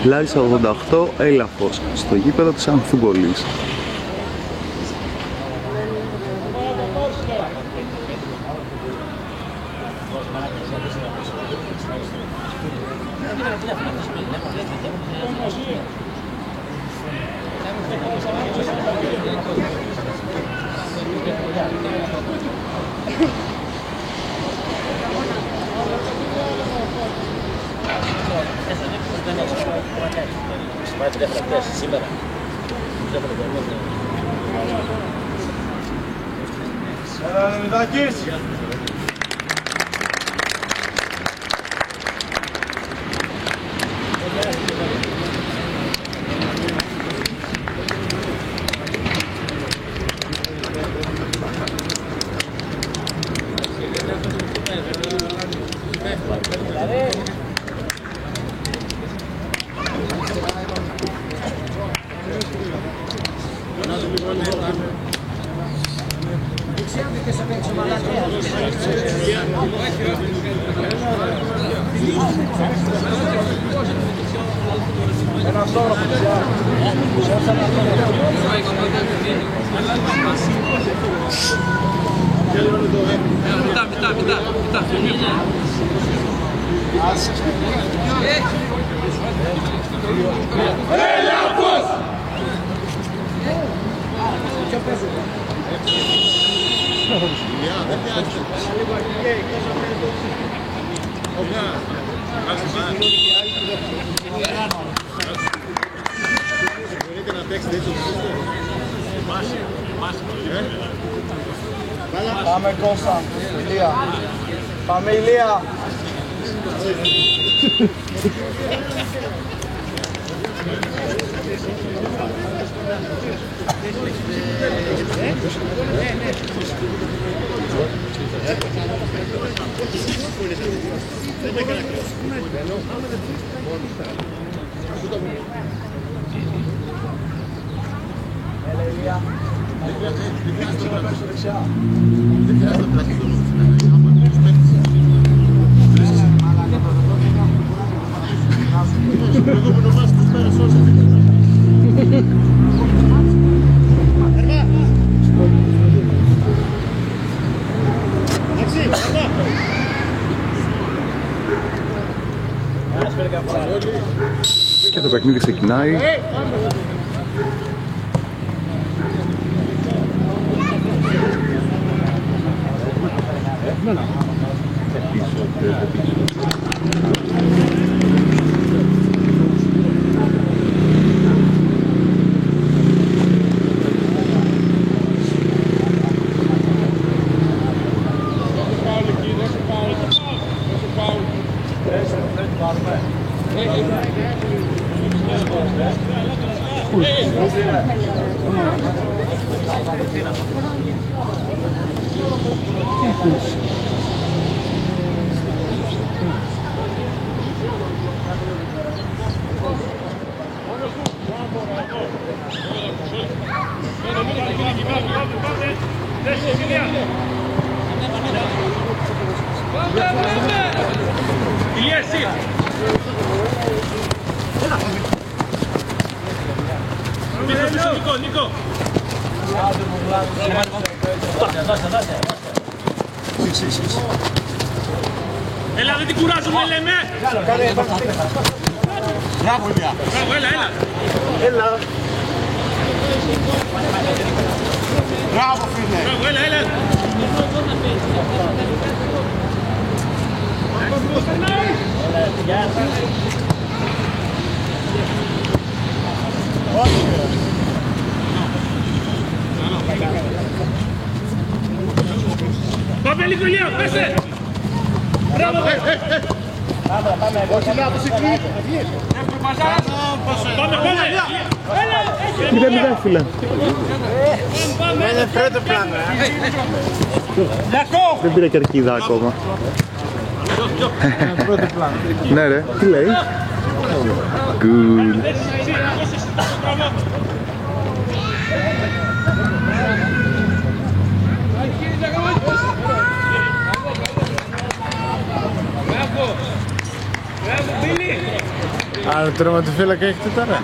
Λάρισα 88, Έλαφος, στο γήπεδο της Αμφίπολης. Πάμε Κώστα, Ηλία. Πάμε Ηλία. Και το παιχνίδι ξεκινάει. Νίκο! Έλα, δεν την κουράζουμε, λέμε! Μπράβο, Ηλία. Μπράβο, έλα, έλα! Έλα. Μπράβο, φίλε. Μπράβο, έλα, έλα! Πάμε λίγο, Ηλία, πέσε! Μπράβο! Όχι, Ηλία, πώς εκεί. Πάμε, πάμε! Μηδέν, φίλε. Είναι πρώτο πλάνο. Δεν πήρα κερκίδα ακόμα. Πρώτο πλάνο. Ναι ρε, τι λέει? Good. Άλλο τερματοφύλακα έχετε τώρα.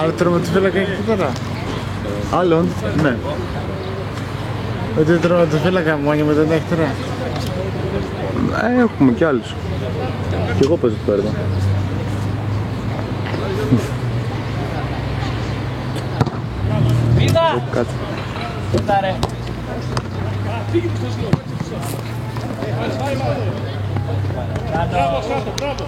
Άλλο τερματοφύλακα έχετε τώρα. Άλλον, ναι. Ούτε τερματοφύλακα μόνιμο δεν έχετε τώρα. Έχουμε κι άλλους. Κι εγώ παίζω το έργο. Είδα! Κάτσε. Είδα ρε. Μπράβο, κάτω, μπράβο.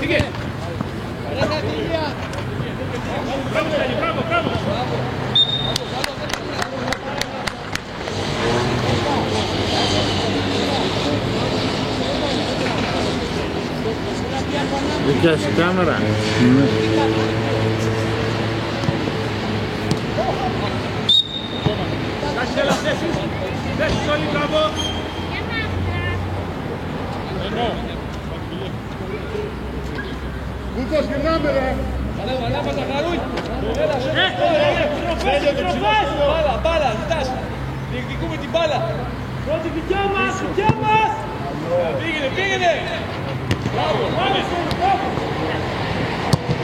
Φύγε. Μπράβο, μπράβο. Δικιά σου κάμερα. Κάτσε, έλα, θέσεις. Θέσεις όλοι, μπράβο. Κούκος, γυρνάμε ρε. Μπάλα, ζητάς. Διεκδικούμε την μπάλα. Πρώτη δικιά μας, δικιά μας. Πήγαινε. Μπράβο, πάμε.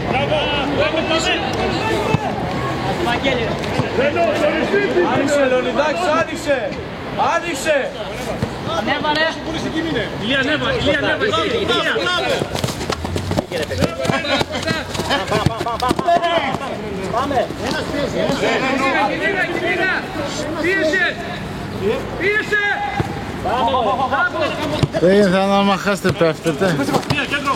Μπράβο, πάμε, πάμε. Βαγγέλη. Άνοιξε Λεωνιδάκης, άνοιξε. Ανέβα ρε. Ηλία, ανέβα, εσύ, Ηλία. Πάμε. Πίεσε. Δεν θα να μ' χάσετε πέφτετε. Ηλία, κέντρο.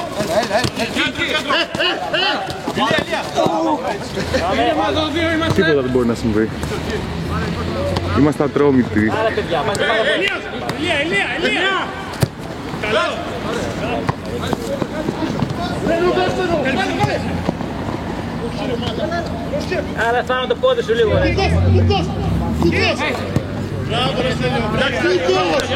Τίποτα δεν μπορεί να συμβεί. Είμαστε ατρόμητοι. Άρα παιδιά, πάμε. Ηλία. Καλό. Άρα φάνω το πόδι σου λίγο ρε. Μπράβο ρε Στέλιο. Εντάξει, Κούκος.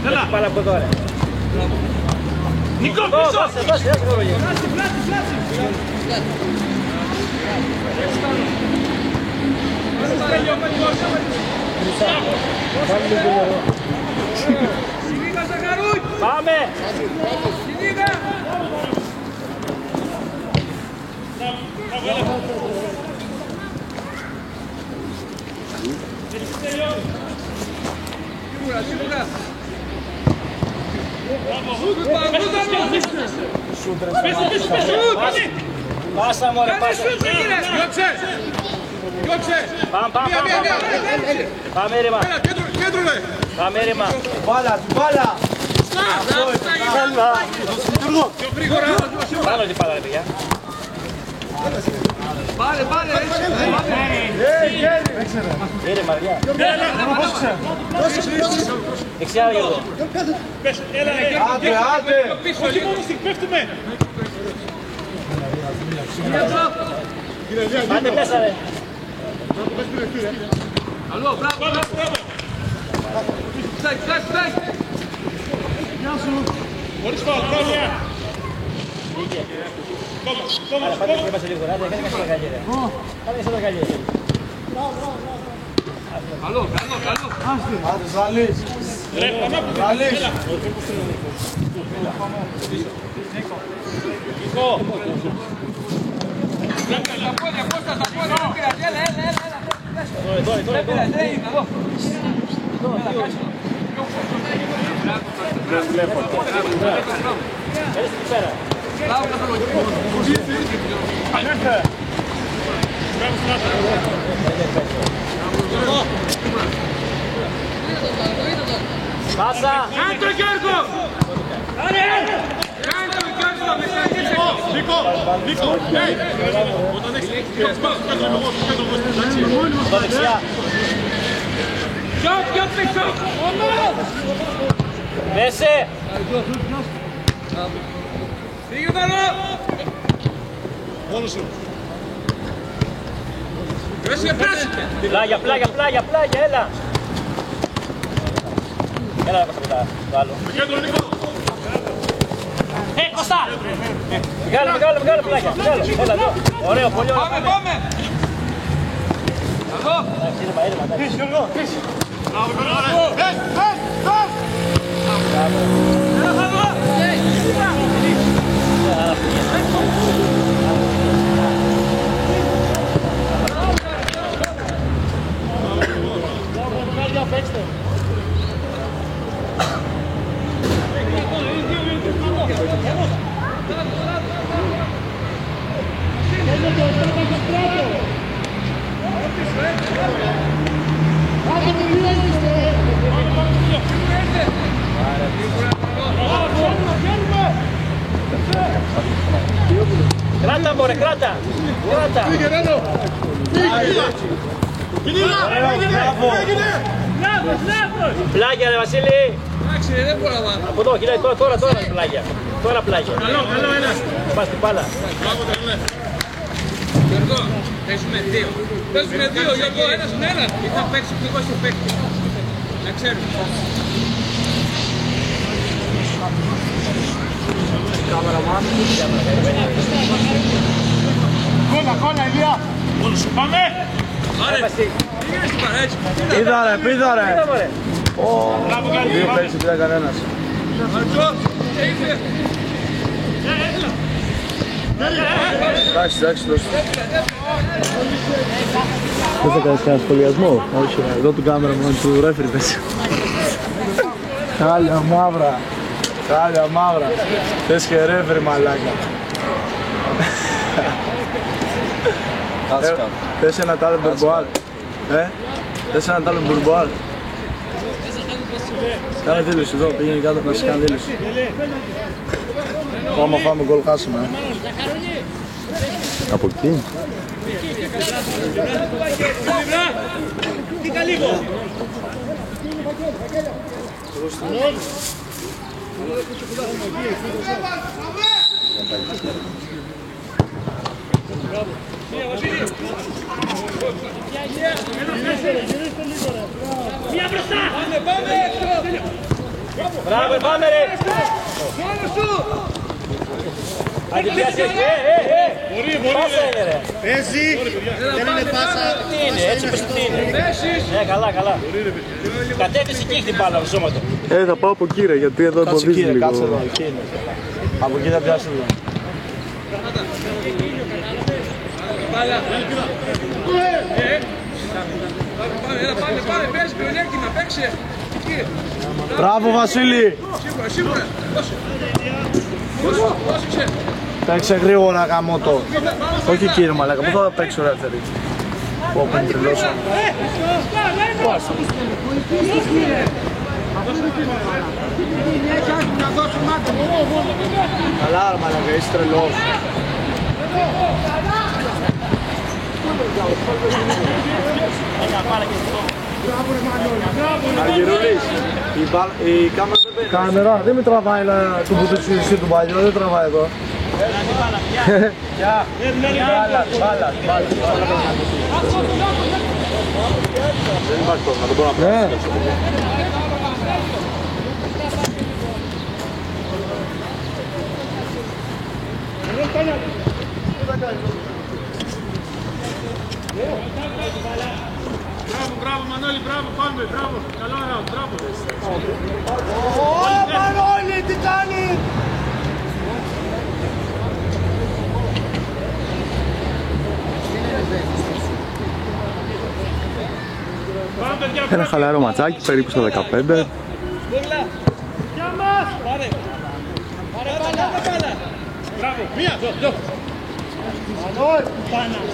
Έλα. Πάλα από εδώ ρε. Νικό, πίσω. Δώσε γρήγορα. Πάμε! Πάσα μωρέ, πάσα. Διώξε. Πάμε. Πάμε ρήμα. Κέντρο ρε. Πάμε ρήμα. Μπάλα. Πάνω την πάλα ρε παιδιά. Πάρε. Ήρεμα παιδιά. Δεξιά Γιώργο. Έλα, Άντε. όχι μόνο πέφτουμε. Άντε μέσα ρε. Μπράβο. Χωρίς φάουλ, μπράβο. Άρα πάτε και είμαστε λίγο. Άντε, κάνε κάτι καλή ρε. Κάνε σαν τα καλή. Καλό. Άντε, Ζαλής. Ζαλής. Πάσα! Κάνε το Γιώργο! Κάνε το Γιώργο! Νίκο! Όταν έχεις Εδώ δεξιά. πιο πίσω! Μέσε! Φύγε πάνω! Μόνος σου. Πλάγια, έλα! Έλα, πάσα μετά, το άλλο. Κέντρο, Νίκο! Κωστά! Μεγάλο πλάκια. Έλα εδώ. Ωραίο, πολύ ωραίο. Πάμε! Εδώ! Πίσω, Γιώργο, πίσω. Κράτα μωρέ, κράτα! Πήγε Ρένο! Πλάγια ρε Βασίλη! Εντάξει δεν μπορώ να βάλω. Από εδώ, κοιτάει τώρα πλάγια. Τώρα πλάγια. Καλό, ένας. Πας την μπάλα. Γιώργο, παίζουμε δύο. Παίζουμε δύο, Γιώργο, ένας με έναν. Ή θα παίξει πιο στο παίκτη. Να ξέρουμε. Κόλλα, Ηλία! Πάμε! Άρε, πήγαινε στην παρέτσι. Πίδα ρε! Δύο παίξεις, πήρα κανένας. Αρτζό, ήρθε. Εντάξει, δώσε. Δεν θα κάνεις κανένα σχολιασμό? Όχι, εδώ την κάμερα μόνο του ρέφερη πέσει. Χάλια μαύρα. Θες και ρέφερη μαλάκα. Θες ένα τάλε μπουρμπουάλ. Θες ένα τάλε μπουρμπουάλ. Κάνε δήλωση εδώ, πήγαινε κάτω να σε κάνει δήλωση. Άμα φάμε γκολ χάσουμε. Από εκεί. Τίκα λίγο. Μία μπροστά! Πάμε! Μπράβο, πάμε ρε! Μόνο σου! Άντε πιάσε, πάσα είναι ρε! Παίζει! Δεν είναι πάσα! Τι είναι, έτσι πες τι είναι! Καλά. Κατέβησε εκεί την μπάλα, σώματο. Θα πάω από εκεί ρε, γιατί εδώ εμποδίζει λίγο. Κάτσε εδώ, εκεί είναι. Από εκεί θα πιάσει εδώ. Πάμε, παίζει πλεονέκτημα, παίξε. Μπράβο Βασίλη! Σίγουρα, δώσε. Παίξε γρήγορα γαμώτο. Όχι κύριε μαλάκα, πού θα παίξω ρεύθερη. Πω πριν τριλώσω. Καλά ρε μαλάκα, είσαι τρελός. Αργυρούλης, η κάμερα δεν παίρνει. Κάμερα, δεν με τραβάει το μπουτουτσί του παλιού, δεν τραβάει εδώ. Μπάλα. Δεν υπάρχει πρόβλημα, δεν μπορώ να παίξω. Μπράβο Μανώλη, μπράβο, πάμε, μπράβο. Καλό ράουτ, μπράβο. Μανώλη, τι κάνει! Ένα χαλαρό ματσάκι, περίπου στα 15. Πάρε μπάλα. Μπράβο, μία, δω. Μανώλη! Μανώλη!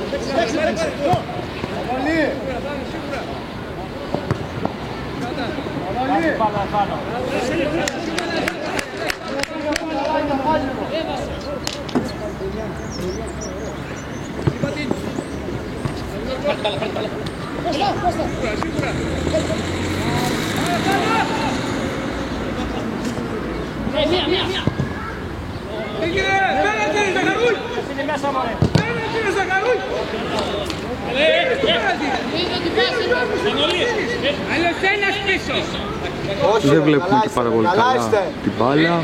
Δεν βλέπουμε και πάρα πολύ καλά την μπάλα,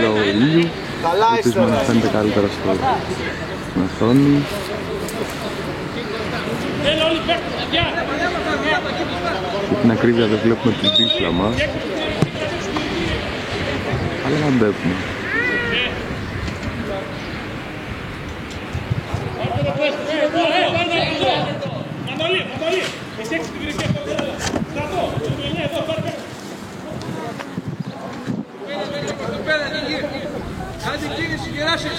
λόγω ηλίου. Καλά είστε. Ελπίζουμε να φαίνεται καλύτερα στην οθόνη. Την ακρίβεια δεν βλέπουμε την δίπλα μας, αλλά αντέχουμε. Κάντε κίνηση, γεράσεις.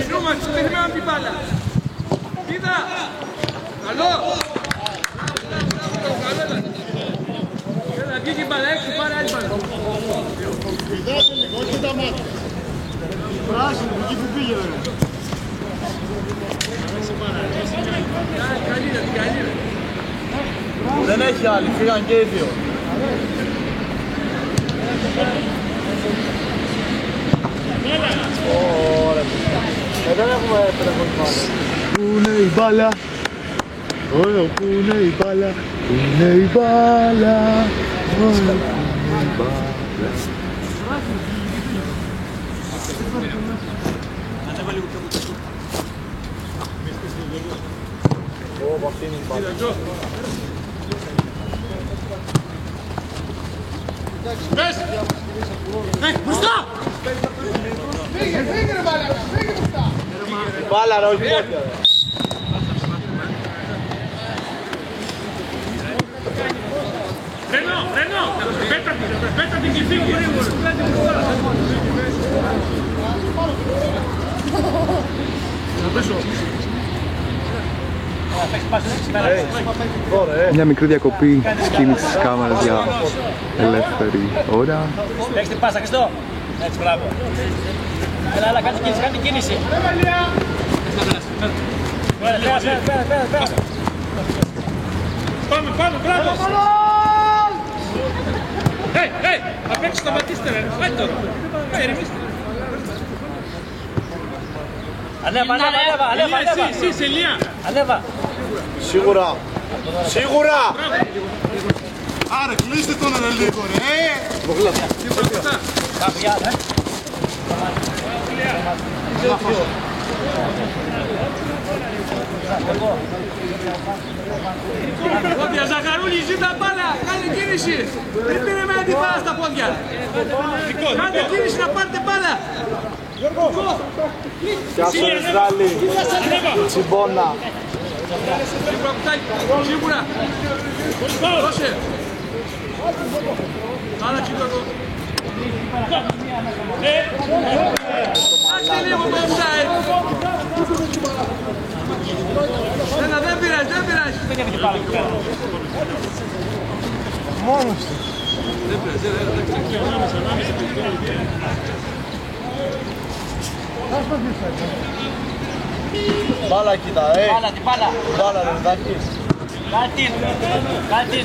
Κινούμαστε, περιμένουμε την μπάλα. Κοίτα. Καλό. Έλα, βγήκε η μπάλα έξω, πάρε άλλη μπάλα. Πηδάτε λίγο, όχι τα μάτια. Πράσινο, εκεί που πήγε ρε. Καλή ρε, καλή ρε. Δεν έχει άλλη, φύγαν και οι δύο. Ωραία. Δεν έχουμε πρωτοβουλία. Πού είναι η μπάλα, πού είναι η μπάλα, πού είναι η μπάλα, πού είναι η μπάλα. Μπροστά! Φύγε ρε μπάλα, φύγε μπροστά! Μπάλα ρε, όχι πόδια. Ρενό, πέτα την και φύγει. Μια μικρή διακοπή της κίνησης της κάμερας για ελεύθερη ώρα. Έχεις την πάσα, Χριστό. Έτσι, μπράβο. Έλα, κάντε κίνηση, κάντε κίνηση. Πέρα. Πάμε, μπράβο! Απ' έξω σταματήστε ρε, πάει τώρα. Ερεμήστε. Ανέβα. Εσύ, Ελία. Ανέβα. Σίγουρα. Άρα κλείστε τον ρε λίγο ρε. Πόδια, Ζαχαρούλη, ζήτα μπάλα, κάνε κίνηση. Δεν πήρε με την μπάλα στα πόδια. Κάντε κίνηση να πάρετε μπάλα. Γεια σου Ισραήλ. Τσιμπόνα. Σίγουρα. Δώσε. Άλλα τσίπακο. Άξτε λίγο το offside. Δεν πειράζει. Μόνος του. Μπάλα κοίτα, Την μπάλα. Μπάλα ρε, δάκι. Κάτι.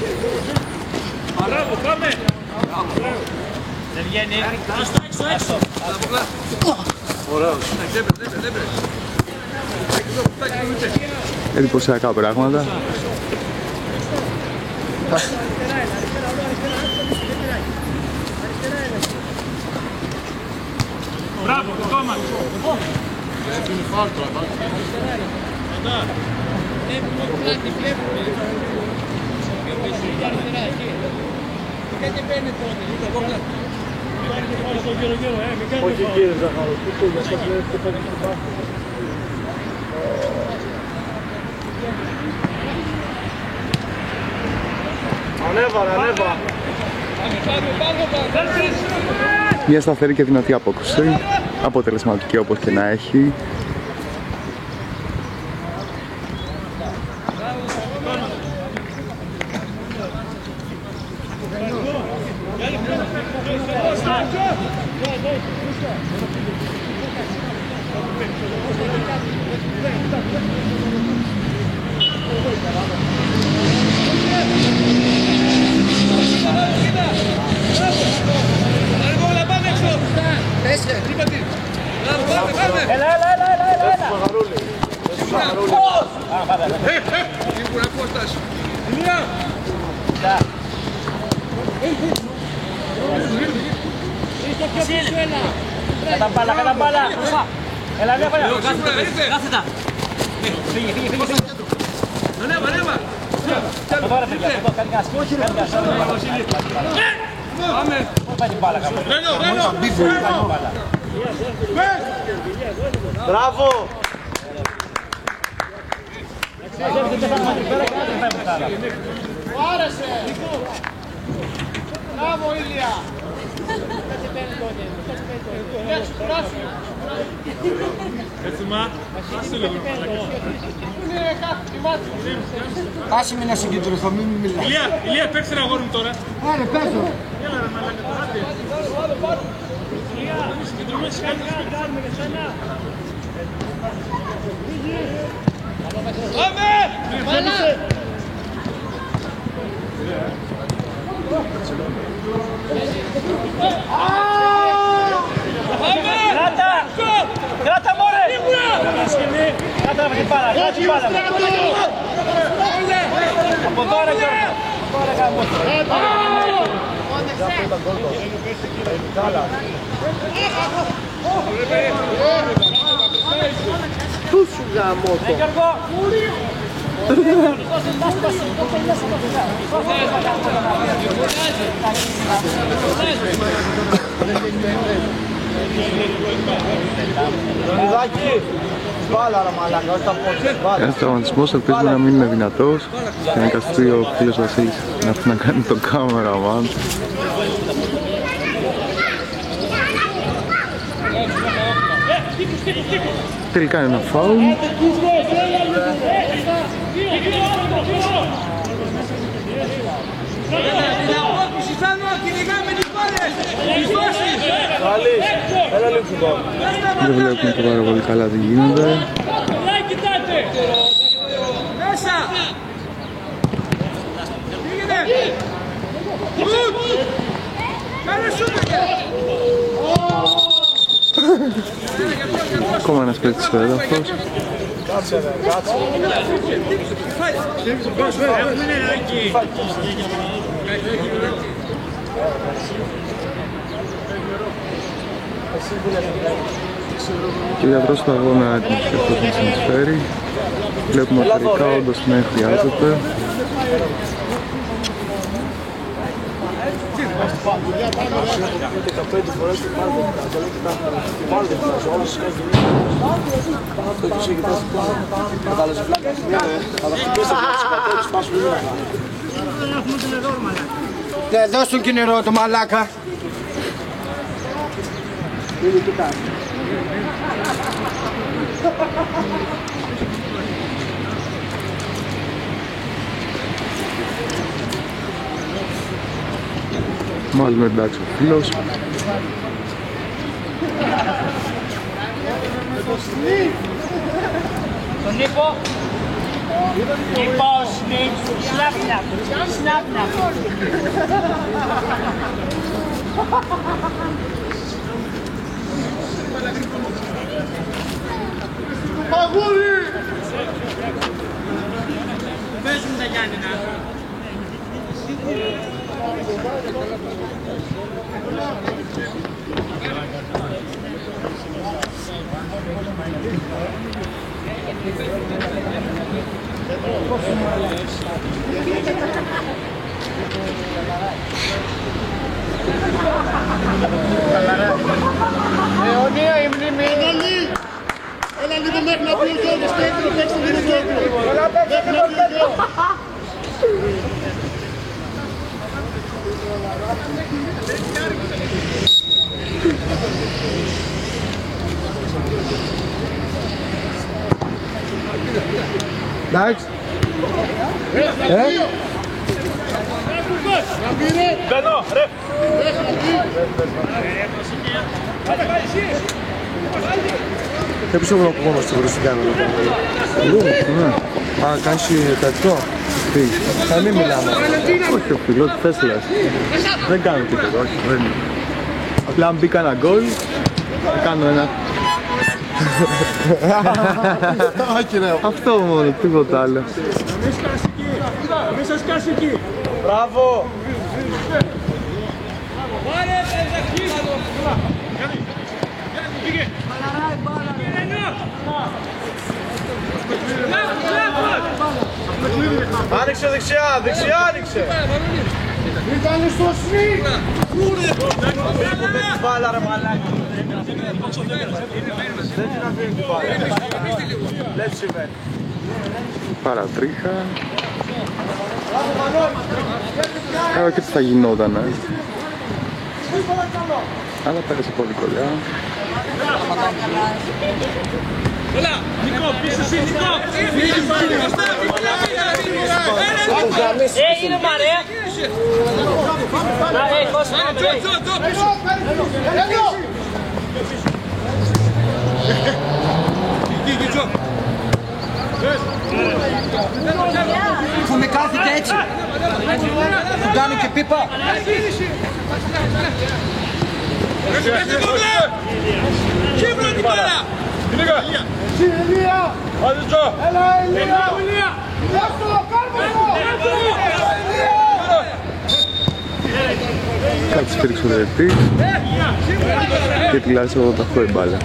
Μπράβο, πάμε. Δεν βγαίνει. Άστο. Ωραίος. Δεν πειράζει. Εντυπωσιακά πράγματα. Μπράβο, ακόμα. Όχι κύριε Ζαχαρό, τι γιατί δεν φεύγει στην πάση. Ανέβα. Μια σταθερή και δυνατή απόκριση, αποτελεσματική όπως και να έχει. Έλα. Σίγουρα Κώστας. Ηλία. Κατά μπάλα. Έλα, ανέβα. Κάθετα. Φύγε. Ανέβα. Από τώρα, παιδιά. Κάνει γκάς. Πάμε. Πώς πάει την μπάλα κάπου. Ρένο. Μπράβο! Άρεσε! Μπράβο, Ήλια! Άσε με να συγκεντρωθώ, μην μιλάς. Ηλία, παίξε ένα αγόρι μου τώρα. Άρε, παίζω! Κράτα μωρέ! Κράτα με την μπάλα, κράτα την μπάλα. Από τώρα Γιώργο. Τώρα κάνουμε. Πού σου γαμώ το. Γιώργο. Ένας τραυματισμός, ελπίζουμε να μην είναι δυνατός και να εγκαστεί ο φίλος Βασίλης να έρθει να κάνει το κάμεραμαν. Τελικά είναι ένα φάουλ. Δεν βλέπουμε και πάρα πολύ καλά τι γίνεται. Μέσα! Πήγαινε! Κάνε σου Ακόμα ένας παίκτης στο έδαφος. Κάτσε ρε, κάτσε. Και για τρως το αγώνα έτοιμος και αυτός να συνεισφέρει. Βλέπουμε ότι τελικά όντως ναι χρειάζεται. Ναι, δώσ' τον και νερό το μαλάκα. Μάλλον εντάξει ο φίλος. Τον Νίκο. Νίκος, Σνάπ. Παγούρι! Παίζουν τα Γιάννηνα. Αιωνία η μνήμη! Έλα λίγο μέχρι να πει ο Γιώργος, παίξτε λίγο Γιώργο! Μέχρι να πει ο Γιώργος! Εντάξει. Μπαίνω, ρε. Δεν πιστεύω να πω μόνο στο βρουσικάνο. Α, κάνεις τέτοιο. Τι, Θα μην μιλάμε. όχι ο φίλος, τι θες λες. Δεν κάνω τίποτα, όχι, δεν είναι. Απλά αν μπει κανένα γκολ, θα κάνω ένα. Αυτό μόνο, τίποτα άλλο. Μην σας κάσει εκεί. Μπράβο. Πάρε, Άνοιξε δεξιά, δεξιά άνοιξε. Ήταν στο σφίγγ! Δεν μπάλα ρε μαλάκι. Δεν την αφήνει την μπάλα. Δεν συμβαίνει. Παρατρίχα. Και τι θα γινότανε. Αλλά πέρασε πολύ κολλιά. Έλα, Νικό, πίσω εσύ, Νικό! Είναι μαρέα! Αφού με κάθεται έτσι, του κάνει και πίπα. Κύπρο την μπάλα! Ηλία! Έλα Ηλία! Δεύτερο, κάρτε το! Κάτι σφίριξε ο διαιτητής και τουλάχιστον εδώ τα χώρη μπάλα.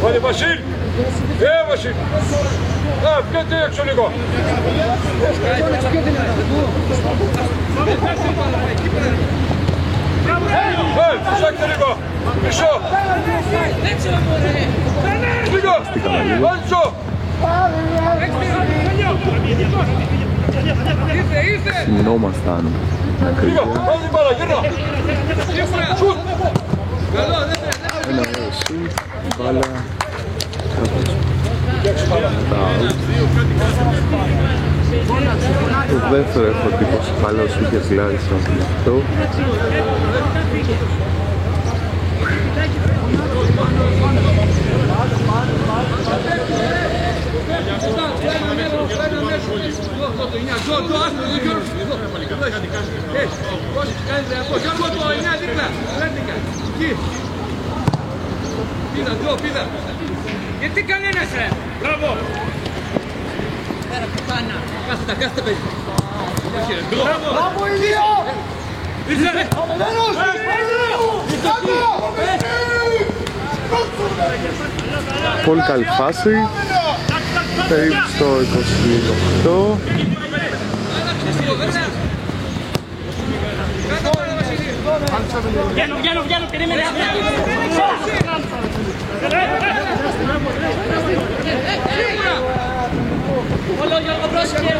Βάλε Βασίλ! Βασίλ! Βγείτε έξω λίγο! Ψάχτε λίγο! Πίσω! Λίγο! Βάλτσο! Συνόμασταν Λίγο! Βάλε την μπάλα, γύρνα! Σουτ! ένα ωραίο σουτ, μπάλα, το δεύτερο έχω εντύπωση πάλι ο σουτ για τη Λάρισα με αυτό. Γιατί κανένας ρε! Μπράβο! Κάθετε παιδί! Μπράβο Ηλία! Ήρθε ρε! Μένος! Πολύ καλή φάση, περίπου στο 28. Βγαίνω, περίμενε. Όλο Γιώργο πρόσεχε.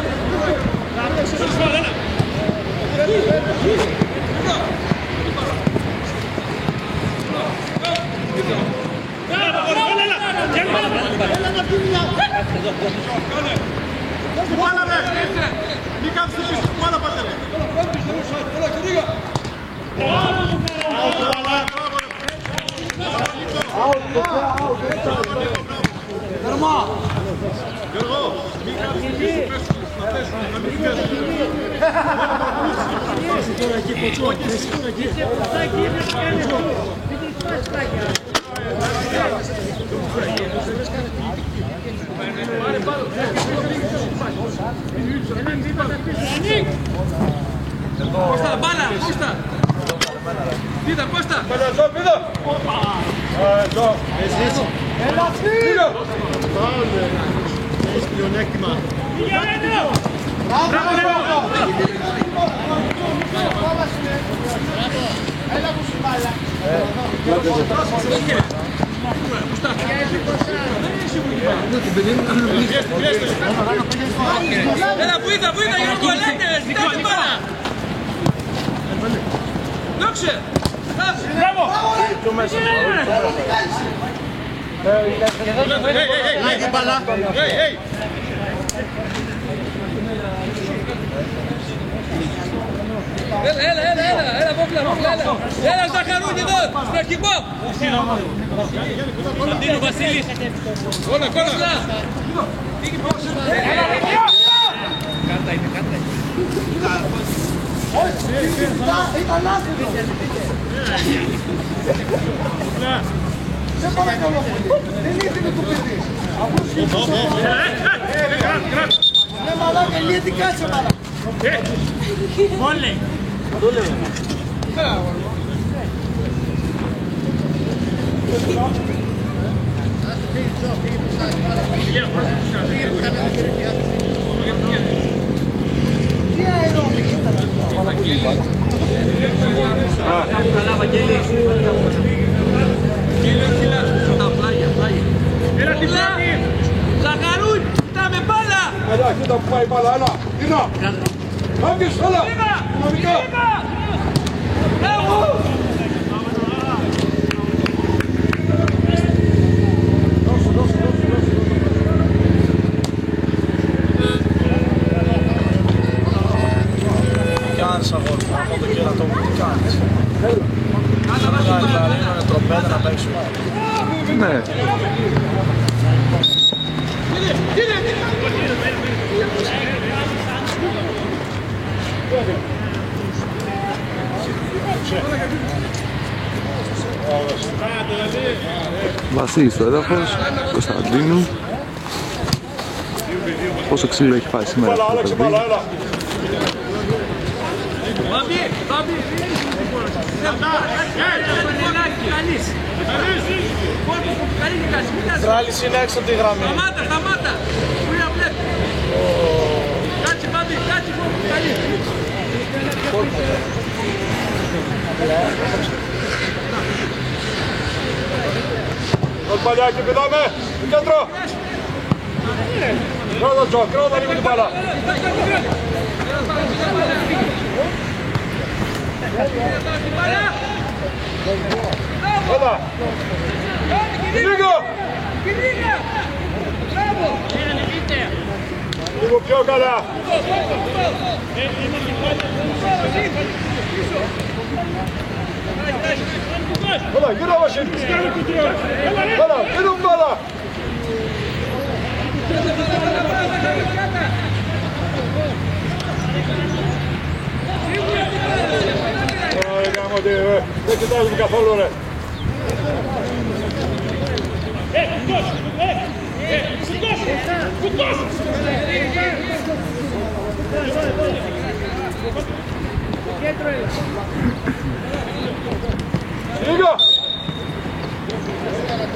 Κώστα, μπάλα, Κώστα! Πίδα, Κώστα! Εδώ, πίδα! Εδώ! Έλα Πίδα! Έχεις πλεονέκτημα. Έλα που σου μπάλα. Έλα, βοήθα, Γιώργο, ελάτε, ζητά την μπάλα! Δόξε! Μπράβο! Λάγει μπάλα. Έλα, Βόκλα, έλα Ζαχαρούνι εδώ, στο αρχηγό! Κωνσταντίνο Βασίλης! Όλα, Κώστα! Κάρτα είναι. Ήταν άσχετο. Σε παρακαλώ πολύ. Δεν ήθελε το παιδί. Αφού σκύψε. Ναι μαλάκα, λύεται κάτσε μαλάκα. Βόλεϊ. Ζαχαρούν, τα με μπάλα! Έλα, κοίτα που πάει η μπάλα, έλα, Τίνα! Άγκες, έλα! Δυναμικά! Κάνεις αγόρι, από το κέρατο μου, τι κάνεις. Είναι τροπέδα να παίξουμε. Ναι. Βασίλης στο έδαφος, Κωνσταντίνου. Πόσο ξύλο έχει φάει σήμερα αυτό το παιδί. Τράλης είναι έξω από τη γραμμή. Σταμάτα! Πού είναι απλές! Κάτσε Μπάμπη, κάτσε καλή! Το παλιάκι πηδάμε, στο κέντρο! Κράτα Τζο, κράτα λίγο την μπάλα! Έλα! Λίγο! Λίγο πιο καλά! Έλα, γύρω Βασίλη! Έλα, γύρω μπάλα! Ωραία, γάμοτε, δεν κοιτάζουμε καθόλου ρε! Λίγο!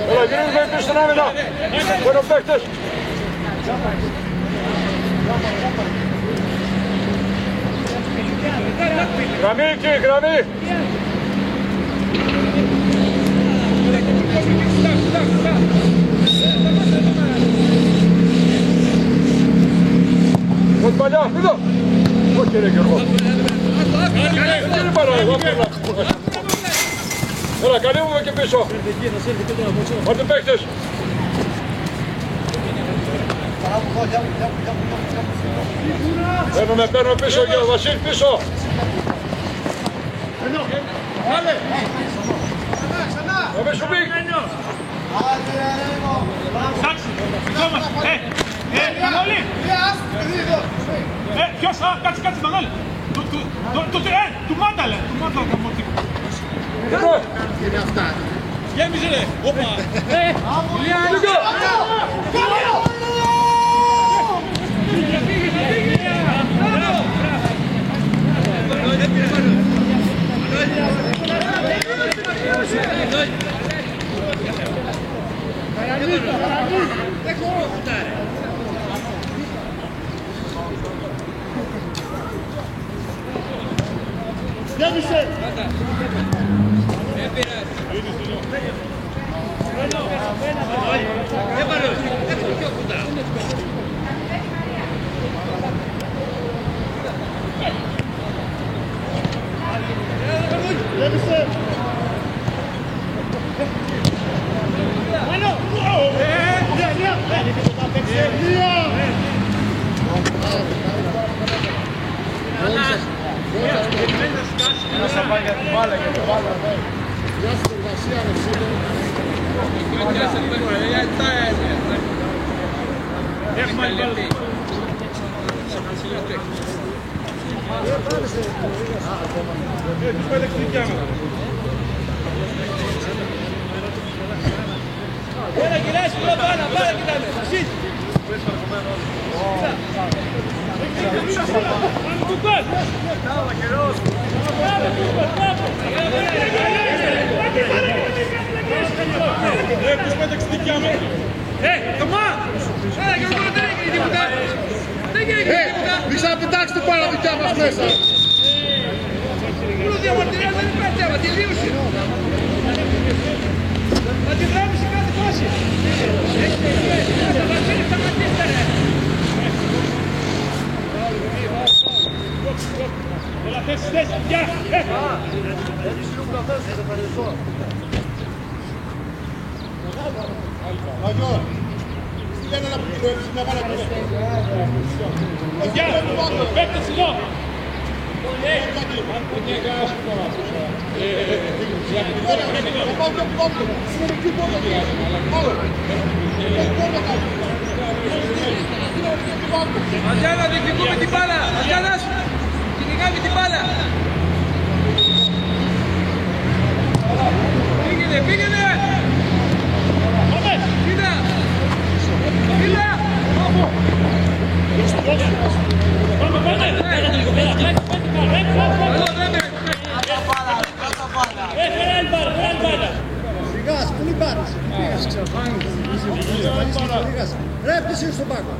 Έλα, γυρίζουμε πίσω στην άμυνα! Πόνο παίκτες! Γραμμή εκεί, γραμμή! Τον παλιά, εδώ! Όχι ρε Γιώργο! Κύριε παρά, εγώ απέναντι! Έλα, καλύβουμε και πίσω! Πάρτε παίκτες! Παίρνουμε πίσω, Βασίλη, πίσω! Πάμε σου μπήκ! Μανώλη! Ποιος, κάτσε Μανώλη! Του μάταλε! Είναι αυτά. Γέμιζε ρε! Όπα! Γέμισε! Γέμισε! Μέσα πάει για την μπάλα, για την μπάλα. Γεια σου εργασία, ρε φίλε. Έλα γυράσει πιο πάνω, πάρα κοιτάμε. Κουκκός! Τωμά! Έλα Γιώργο, δεν έγινε τίποτα! Δεν έγινε τίποτα! Μην ξαναπετάξετε πάρα δικιά μας μέσα. Πούλο διαμαρτυρία δεν υπάρχει θέμα, τελείωσε! Θα τη βράμε σε κάθε φάση! Σταματήστε ρε! Έλα θέσεις, γεια! Αγιώ, στείλε ένα πικρόψη, μια πάρα πολύ. Γεια! Πέφτες εδώ! Ματιάνα, διεκδικούμε την μπάλα! Ματιάνας, κυνηγάμε την μπάλα! Πήγαινε, πήγαινε! Κοίτα! Κοίτα! Σιγάς, πού είναι η μπάρας. Ρε, ποιος είναι στον πάγκο.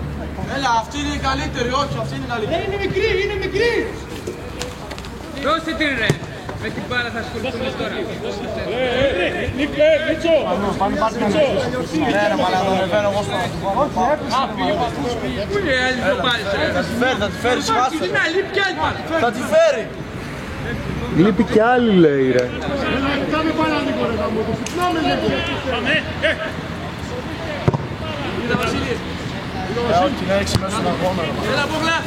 Έλα, αυτή είναι η καλύτερη, όχι, αυτή είναι η καλύτερη. Είναι μικρή, είναι μικρή. Δώστε την ρε! Με την μπάλα θα ασχοληθούμε τώρα. Μίτσο! Ναι, ρε μαλάκα, με φέρω εγώ στο... Πού είναι η άλλη πάλι ρε! Θα τη φέρει, σπάσε. Είναι άλλη, ποια άλλη πάλι! Θα τη φέρει. Λείπει κι άλλη λέει ρε. Κάνε πάρα λίγο ρε γάμο, το συχνάμε λίγο. Είδα Βασίλη! Όχι, να έχεις μέσα στον αγώνα. Έλα Πόγλα!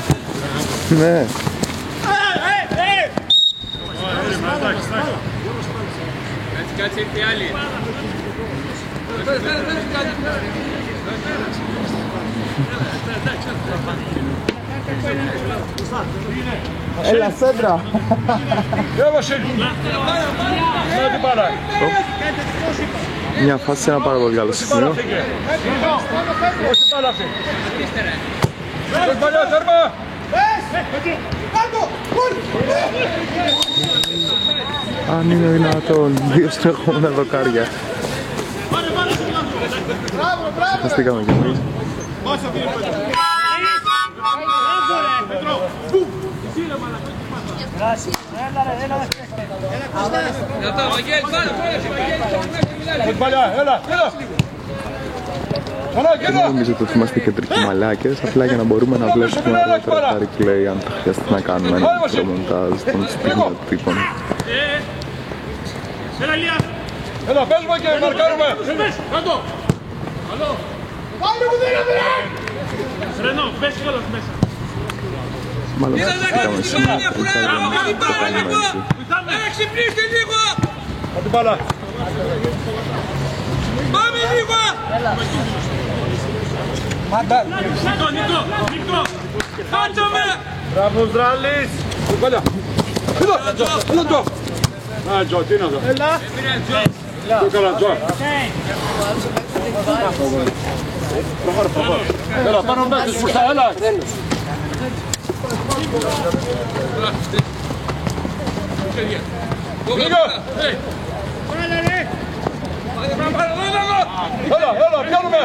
Ναι. Κάτσε ήρθε η άλλη. Φέρε κάτι. Έλα σέντρα. Έβασε! Να την πάρα! Μια φάση σε ένα πάρα πολύ καλό σημείο. Όχι πάρα αυτή! Όχι παλιά, τέρμα! Αν είναι δυνατόν, 2 συνεχόμενα δοκάρια. Χαστήκαμε κι εμείς. Όχι παλιά, έλα, έλα! Δεν νομίζετε ότι είμαστε κεντρικοί μαλάκες, απλά για να μπορούμε να βλέπουμε αργότερα τα replay αν θα χρειαστεί να κάνουμε ένα μικρό μοντάζ των στιγμιότυπων. Έλα, παίζουμε και μαρκάρουμε! Κάτω! Καλό! Πάμε που δίναμε ρε! Ρενό, πες κιόλας μέσα. Μάλλον Είδα να χαστήκαμε κάνεις την μπάλα μια φορά, σήμερα. να την μπάλα λίγο! Ξυπνήστε λίγο! Να την μπάλα! Πάμε λίγο! Νίκο! Κάτω με! Μπράβο, Δράλης! Παλιά! Έλα, έλα Τζο! Α, Τζο, τι είναι αυτό? Έλα! Το καλά, Τζο! Προχώρε. Έλα, πάνω μέχρι μπροστά, έλα! Λίγα! Έλα, πιάνουμε!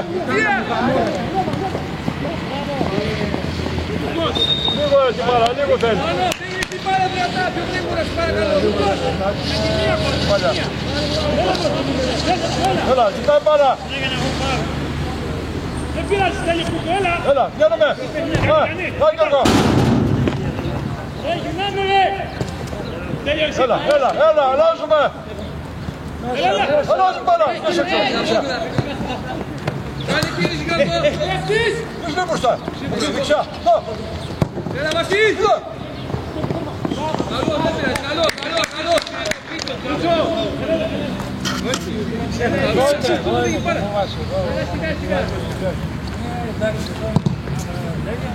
Λίγο έτσι πάρα, λίγο θέλει. Την μπάλα δυνατά, πιο γρήγορα, σου παρακαλώ. Έλα, ζητάει πάρα. Δεν πειράζει, θέλει κουτό, έλα. Έλα, πιάνουμε. Πάει Γιώργο. Γυρνάμε, ρε. Τέλειωσε. Έλα, αλλάζουμε. Αλλάζουμε πάρα. Κάνε κίνηση, Γιώργο. Ποιος είναι μπροστά? Δεξιά. Έλα, Βασίλη. Καλό, δεν πειράζει, καλό.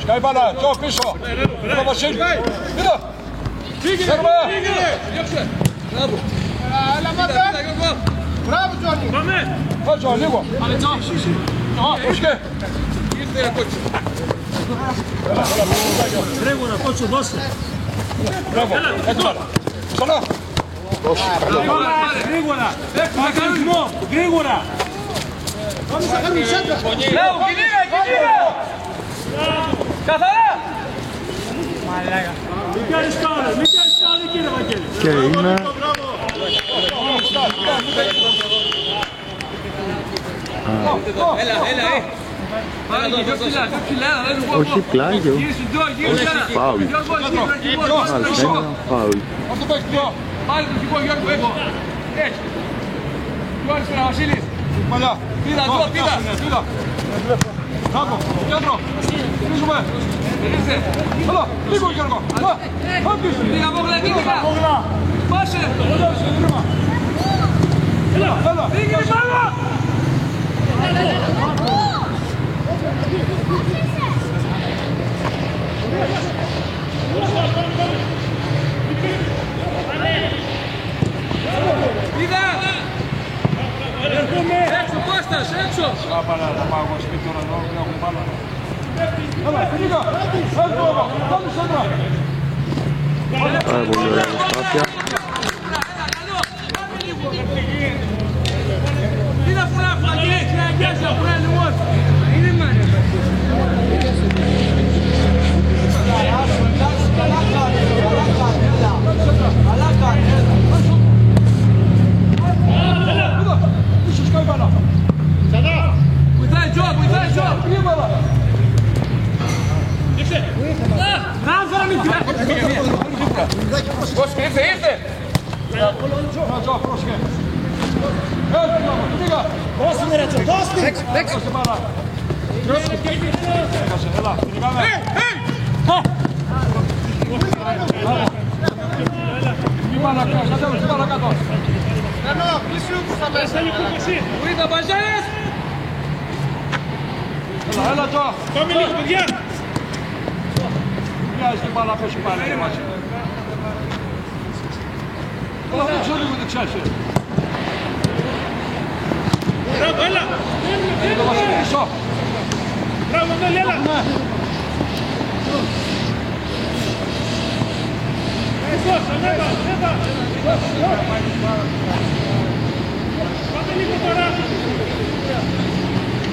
Σκάει μπάλα, Τζο, πίσω. Έλα, Βασίλη. Είδα. Πήγαινε. Διώξε. Μπράβο. Έλα μάτε! Μπράβο Τζόνι! Πάμε. Τζο, λίγο. Πάμε, Τζο. Πούσκε. Ήρθε ένα κότσο. Γρήγορα, κότσο, δώσε. Μπράβο, έτσι μπάλα. Ξανά. Γρήγορα. Μαχαρισμό, γρήγορα. Λέω, κινήρα! Καθαρά! Μην κάνεις κάρε, κύριε Βαγγέλη. Και είναι... Έλα, Πάρε και πιο ψηλά, δεν είναι Όχι πλάγιο. Όχι φάουλ. Μάλιστα, είναι φάουλ. Πάρε τον χικό Γιώργο, έχω. Έτσι. Γιώργος πέρα, Βασίλης. Πήδα, εδώ, πήδα. Μπράβο, κέντρο. Κλείσουμε. Έλα, λίγο Γιώργο. Πήγα Μόγλα, κίνηκα. Πάσε. Έλα. Πήγε πάνω. Πήγα. Έξω, Κώστας, έξω. Θα πάω εγώ σπίτι τώρα εδώ, δεν έχουμε πάνω. Έλα, πήγα. Έλα, πάμε σέντρα. Πάρα πολύ ωραία προσπάθεια. Τι να φουρά, φαγγέλες, να αγγιάζει, να φουρά λιγός. Είναι μάνα. Βοηθάει Τζο. Ράβα, μην κράτησε. Πώς ήρθε. Τζο, πρόσχε. Πήγα. Δώστε ρε Τζο, δώστε! Δώστε μπάλα. Έλα, πήγαμε. Μη μπάλα κάτω. Βοήθα, Μπαζάρες. Έλα Τζο. Πάμε λίγο, παιδιά. Μοιάζει και μπάλα πέσει πάλι. Έλα, δεν ξέρω λίγο δεξιά εσύ. Μπράβο, έλα. Το Βασίλη πίσω. Μπράβο, Μέλη, έλα. Πάμε λίγο τώρα.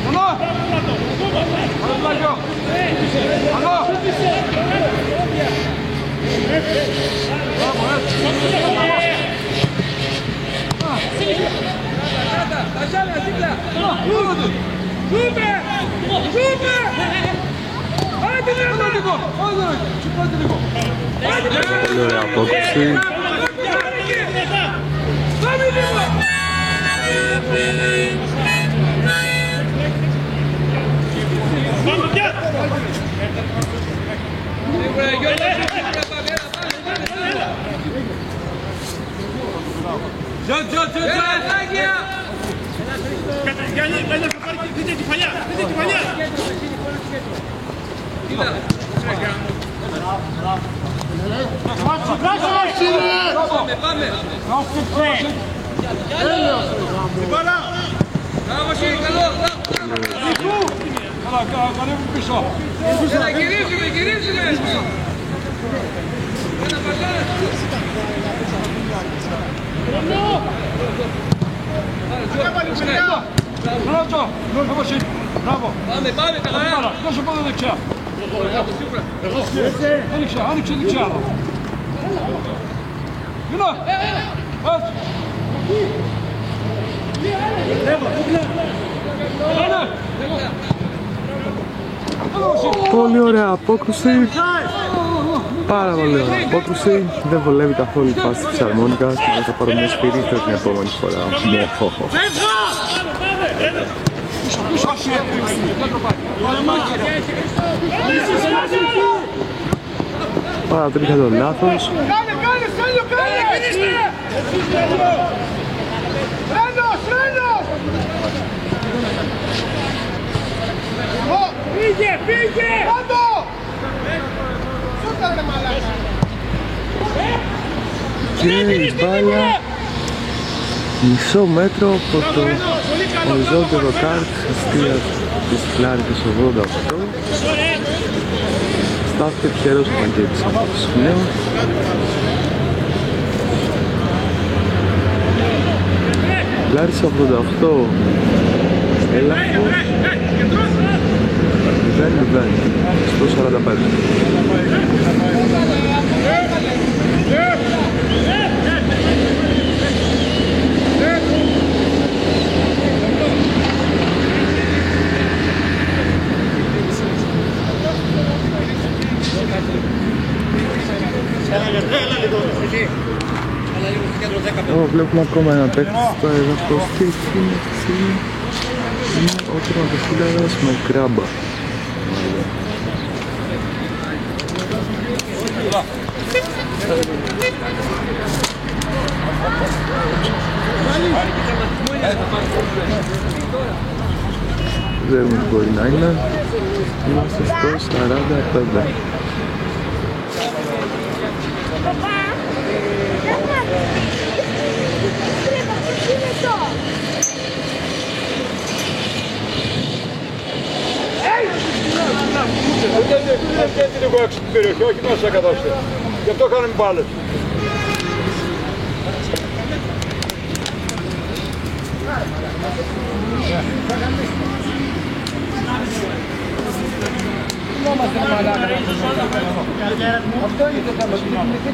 Έλα. Πάμε πλάγιο. Άλλο. Μπράβο, έτσι. Μπαζάρες, δίπλα. Ζούμε. Άντε, λίγο. Πολύ ωραία απόκριση. Πάμε λίγο. Πάμε, πια. Τζο. Γιάννη, έλα, θα πάρει, δείτε τη φαλιά. Πάμε. Μπράβο, Σύρι, καλό. Καλά, καλεύουν πίσω. Έλα, γυρίζουμε. Ένα Μπαζάρες. Μπράβο, Γιώργο Βασίλη. Μπράβο. Πάμε, καλά. Δώσε πόδια δεξιά. Άνοιξε δεξιά. Γίνα. Έτσι. Πολύ ωραία απόκριση. Πάρα πολύ ωραία απόκριση. Δεν βολεύει καθόλου η φάση της αρμόνικας και θα πάρω μια σφυρίτρα την επόμενη φορά. Παρατρήκα το λάθος. Κάνε, Πήγε! Και η μπάλα μισό μέτρο από το οριζόντιο κάρτ αστείας της Κλάρικας 88. Στάθηκε τυχερός ο Μαγκέτης από το σημείο. Κλάρισα 88, Έλαφος 0-0 στο 45. Βλέπουμε ακόμα ένα παίκτη στο έδαφος και είναι ο τερματοφύλακας με κράμπα. Ξέρουμε τι μπορεί να είναι. Είμαστε στο 45. Αυτή λίγο έξω την περιοχή, όχι μέσα στα κατάσταση. Γι' αυτό κάνουμε μπάλες.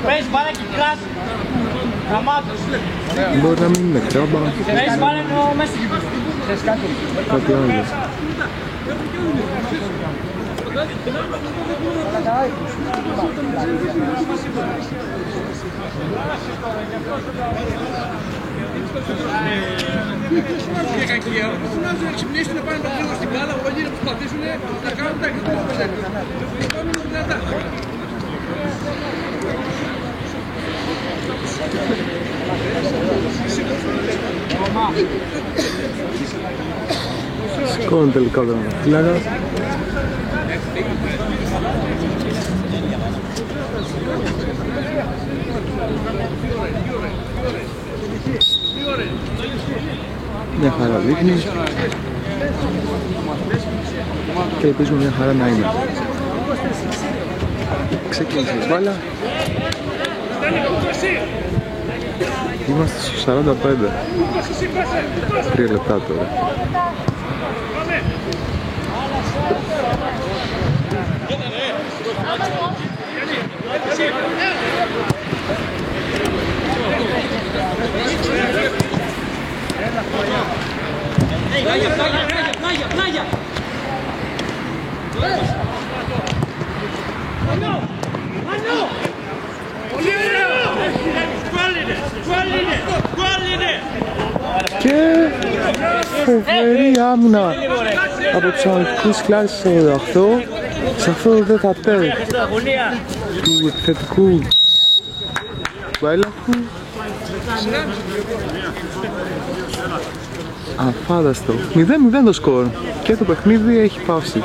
Πες μπάλα και κλάς. Μπορεί να μην είναι κράμπα. Πες μπάλα εννοώ μέσα. Κάτι άλλο. Είναι κακία. Φωνάζουν να ξυπνήσουν, να πάνε το στην μπάλα, όλοι να προσπαθήσουν να κάνουν τα εκτός που θέλουν. Πάμε λίγο δυνατά. Σηκώνει τελικά ο τερματοφύλακας. Μια χαρά δείχνει και ελπίζουμε μια χαρά να είναι. Ξεκίνησε η μπάλα. Είμαστε στους 45. 3 λεπτά τώρα. Πλάγια. Και φοβερή άμυνα από τους αναλυτικούς κλάσης 48 σε αυτό το δεκατέρ του επιθετικού του έλαφου. Αφάνταστο. 0-0 το σκορ και το παιχνίδι έχει πάυσει.